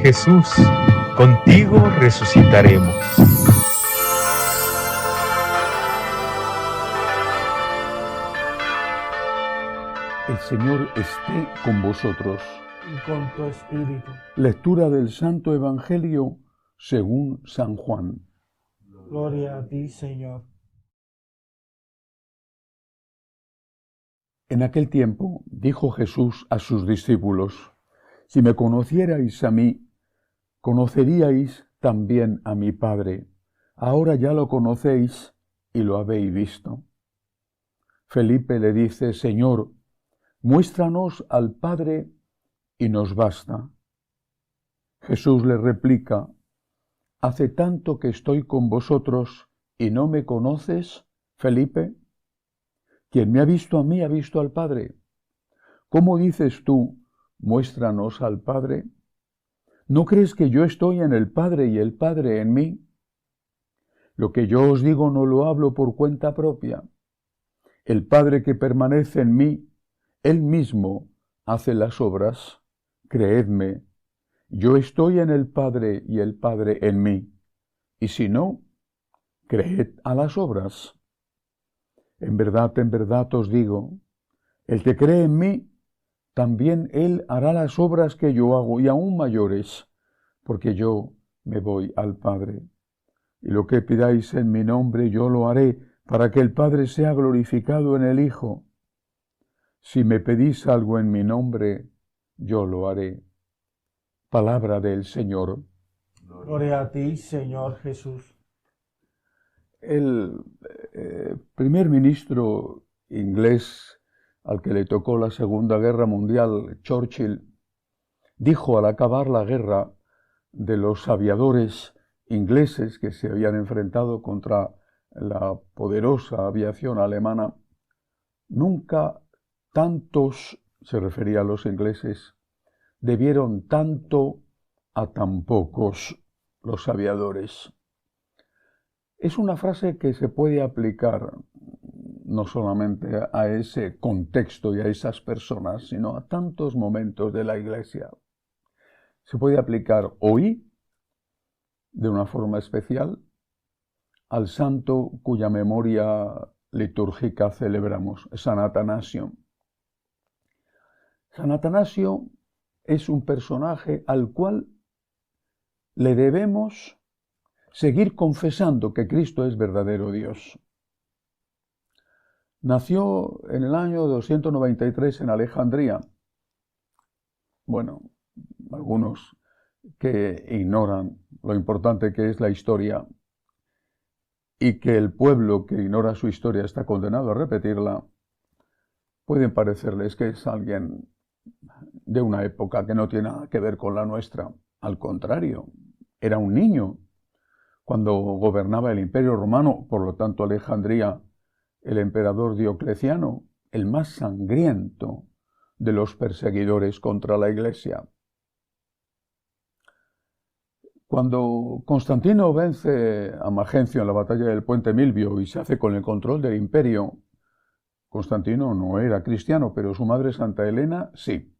Jesús, contigo resucitaremos. El Señor esté con vosotros. Y con tu espíritu. Lectura del Santo Evangelio según San Juan. Gloria a ti, Señor. En aquel tiempo dijo Jesús a sus discípulos: si me conocierais a mí, conoceríais también a mi Padre. Ahora ya lo conocéis y lo habéis visto. Felipe le dice: Señor, muéstranos al Padre y nos basta. Jesús le replica: ¿hace tanto que estoy con vosotros y no me conoces, Felipe? Quien me ha visto a mí ha visto al Padre. ¿Cómo dices tú, muéstranos al Padre? ¿No crees que yo estoy en el Padre y el Padre en mí? Lo que yo os digo no lo hablo por cuenta propia. El Padre que permanece en mí, Él mismo hace las obras. Creedme, yo estoy en el Padre y el Padre en mí. Y si no, creed a las obras. En verdad os digo, el que cree en mí, también él hará las obras que yo hago, y aún mayores, porque yo me voy al Padre. Y lo que pidáis en mi nombre, yo lo haré, para que el Padre sea glorificado en el Hijo. Si me pedís algo en mi nombre, yo lo haré. Palabra del Señor. Gloria a ti, Señor Jesús. El primer ministro inglés al que le tocó la Segunda Guerra Mundial, Churchill, dijo al acabar la guerra de los aviadores ingleses que se habían enfrentado contra la poderosa aviación alemana: nunca tantos, se refería a los ingleses, debieron tanto a tan pocos los aviadores. Es una frase que se puede aplicar no solamente a ese contexto y a esas personas, sino a tantos momentos de la Iglesia. Se puede aplicar hoy, de una forma especial, al santo cuya memoria litúrgica celebramos, San Atanasio. San Atanasio es un personaje al cual le debemos seguir confesando que Cristo es verdadero Dios. Nació en el año 293 en Alejandría. Bueno, algunos que ignoran lo importante que es la historia y que el pueblo que ignora su historia está condenado a repetirla, pueden parecerles que es alguien de una época que no tiene nada que ver con la nuestra. Al contrario, era un niño cuando gobernaba el Imperio Romano, por lo tanto Alejandría, el emperador Diocleciano, el más sangriento de los perseguidores contra la Iglesia. Cuando Constantino vence a Magencio en la batalla del Puente Milvio y se hace con el control del imperio, Constantino no era cristiano, pero su madre Santa Elena sí.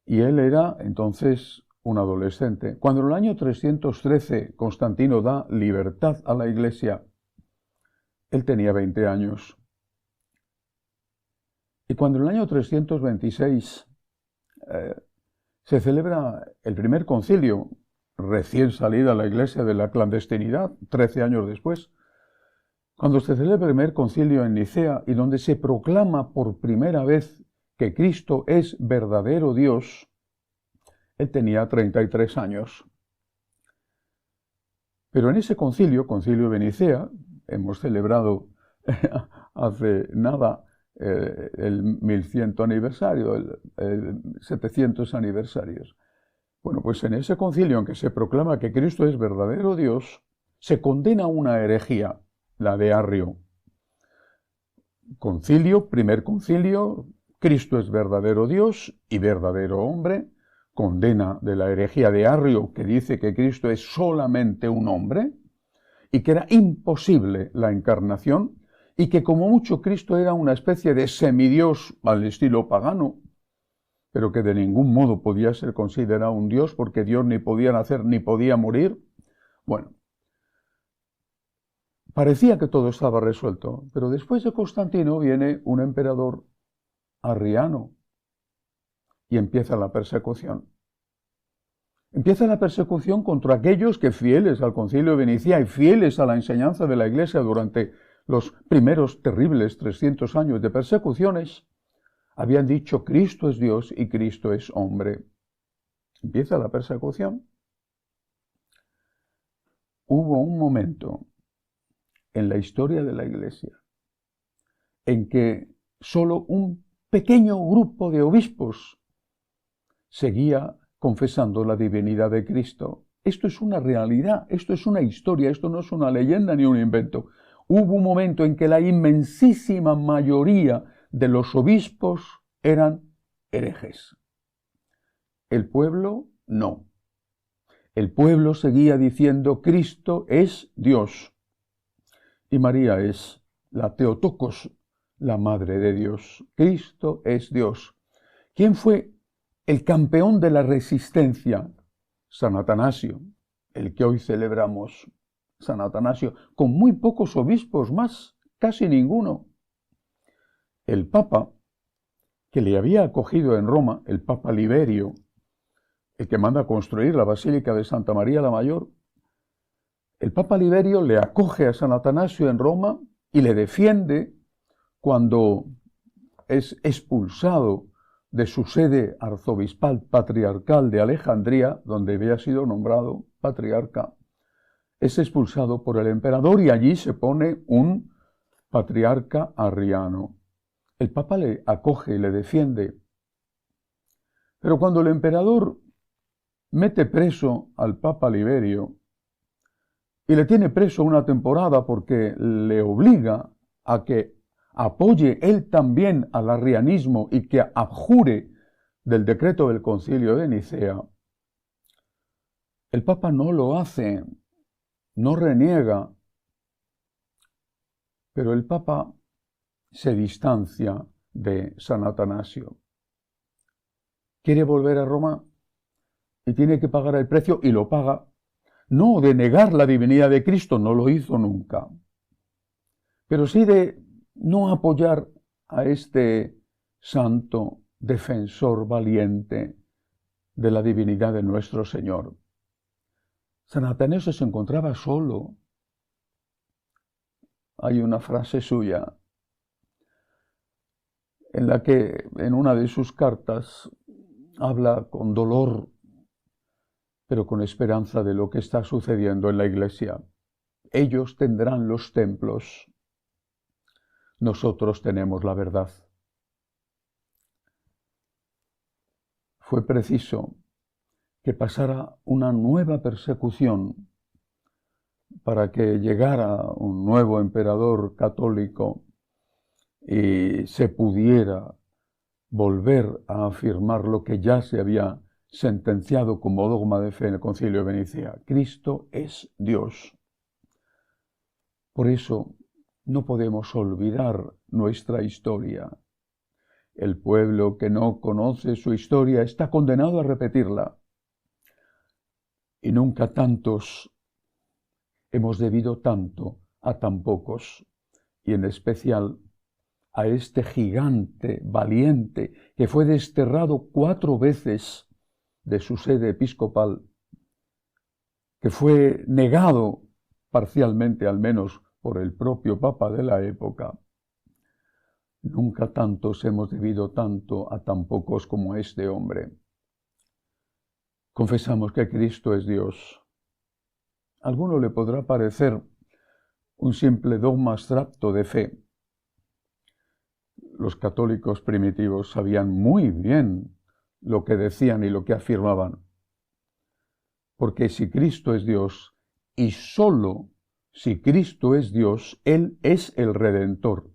Y él era entonces un adolescente. Cuando en el año 313 Constantino da libertad a la Iglesia, él tenía 20 años. Y cuando en el año 326 se celebra el primer concilio, recién salida la Iglesia de la clandestinidad, 13 años después, cuando se celebra el primer concilio en Nicea y donde se proclama por primera vez que Cristo es verdadero Dios, él tenía 33 años. Pero en ese concilio de Nicea, hemos celebrado hace nada el 1100 aniversario, el 700 aniversarios. Bueno, pues en ese concilio en que se proclama que Cristo es verdadero Dios, se condena una herejía, la de Arrio. Primer concilio, Cristo es verdadero Dios y verdadero hombre, condena de la herejía de Arrio, que dice que Cristo es solamente un hombre y que era imposible la encarnación y que como mucho Cristo era una especie de semidios al estilo pagano, pero que de ningún modo podía ser considerado un Dios, porque Dios ni podía nacer ni podía morir. Bueno, parecía que todo estaba resuelto, pero después de Constantino viene un emperador arriano y empieza la persecución. Empieza la persecución contra aquellos que, fieles al Concilio de Nicea y fieles a la enseñanza de la Iglesia durante los primeros terribles 300 años de persecuciones, habían dicho Cristo es Dios y Cristo es hombre. Empieza la persecución. Hubo un momento en la historia de la Iglesia en que solo un pequeño grupo de obispos seguía confesando la divinidad de Cristo. Esto es una realidad, esto es una historia, esto no es una leyenda ni un invento. Hubo un momento en que la inmensísima mayoría de los obispos eran herejes. El pueblo no. El pueblo seguía diciendo Cristo es Dios y María es la Theotokos, la Madre de Dios. Cristo es Dios. ¿Quién fue el campeón de la resistencia? San Atanasio, el que hoy celebramos. San Atanasio, con muy pocos obispos más, casi ninguno. El Papa, que le había acogido en Roma, el Papa Liberio, el que manda a construir la Basílica de Santa María la Mayor, el Papa Liberio le acoge a San Atanasio en Roma y le defiende cuando es expulsado de su sede arzobispal patriarcal de Alejandría, donde había sido nombrado patriarca. Es expulsado por el emperador y allí se pone un patriarca arriano. El Papa le acoge y le defiende. Pero cuando el emperador mete preso al Papa Liberio y le tiene preso una temporada porque le obliga a que apoye él también al arrianismo y que abjure del decreto del Concilio de Nicea, el Papa no lo hace, no reniega, pero el Papa se distancia de San Atanasio. Quiere volver a Roma y tiene que pagar el precio y lo paga. No de negar la divinidad de Cristo, no lo hizo nunca, pero sí de no apoyar a este santo defensor valiente de la divinidad de nuestro Señor. San Atanasio se encontraba solo. Hay una frase suya en la que en una de sus cartas habla con dolor, pero con esperanza de lo que está sucediendo en la Iglesia. Ellos tendrán los templos. Nosotros tenemos la verdad. Fue preciso que pasara una nueva persecución para que llegara un nuevo emperador católico y se pudiera volver a afirmar lo que ya se había sentenciado como dogma de fe en el Concilio de Nicea. Cristo es Dios. Por eso no podemos olvidar nuestra historia. El pueblo que no conoce su historia está condenado a repetirla. Y nunca tantos hemos debido tanto a tan pocos, y en especial a este gigante valiente que fue desterrado 4 veces de su sede episcopal, que fue negado parcialmente al menos por el propio Papa de la época. Nunca tantos hemos debido tanto a tan pocos como este hombre. Confesamos que Cristo es Dios. A alguno le podrá parecer un simple dogma abstracto de fe. Los católicos primitivos sabían muy bien lo que decían y lo que afirmaban. Porque si Cristo es Dios, y sólo si Cristo es Dios, Él es el Redentor.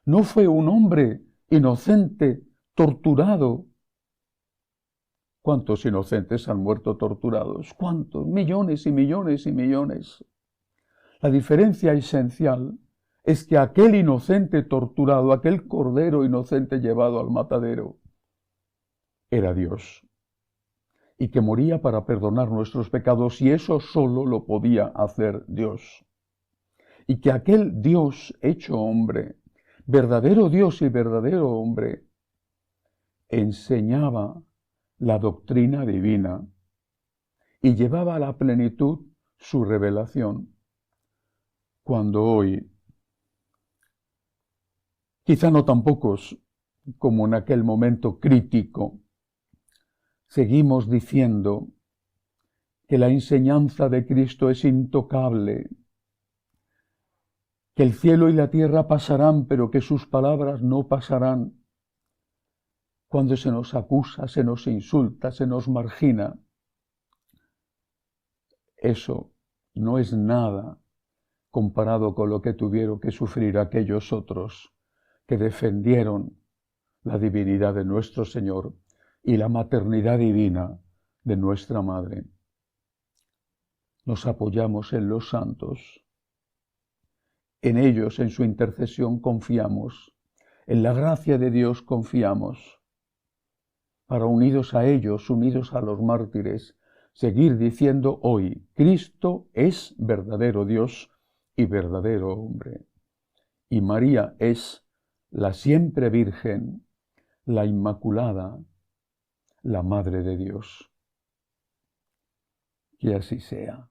No fue un hombre inocente, torturado. ¿Cuántos inocentes han muerto torturados? ¿Cuántos? Millones y millones y millones. La diferencia esencial es que aquel inocente torturado, aquel cordero inocente llevado al matadero, era Dios y que moría para perdonar nuestros pecados, y eso solo lo podía hacer Dios. Y que aquel Dios hecho hombre, verdadero Dios y verdadero hombre, enseñaba la doctrina divina y llevaba a la plenitud su revelación, cuando hoy, quizá no tan pocos como en aquel momento crítico, seguimos diciendo que la enseñanza de Cristo es intocable, que el cielo y la tierra pasarán, pero que sus palabras no pasarán. Cuando se nos acusa, se nos insulta, se nos margina, eso no es nada comparado con lo que tuvieron que sufrir aquellos otros que defendieron la divinidad de nuestro Señor y la maternidad divina de nuestra Madre. Nos apoyamos en los santos, en ellos, en su intercesión confiamos, en la gracia de Dios confiamos, para unidos a ellos, unidos a los mártires, seguir diciendo hoy, Cristo es verdadero Dios y verdadero hombre, y María es la siempre Virgen, la Inmaculada, la Madre de Dios. Que así sea.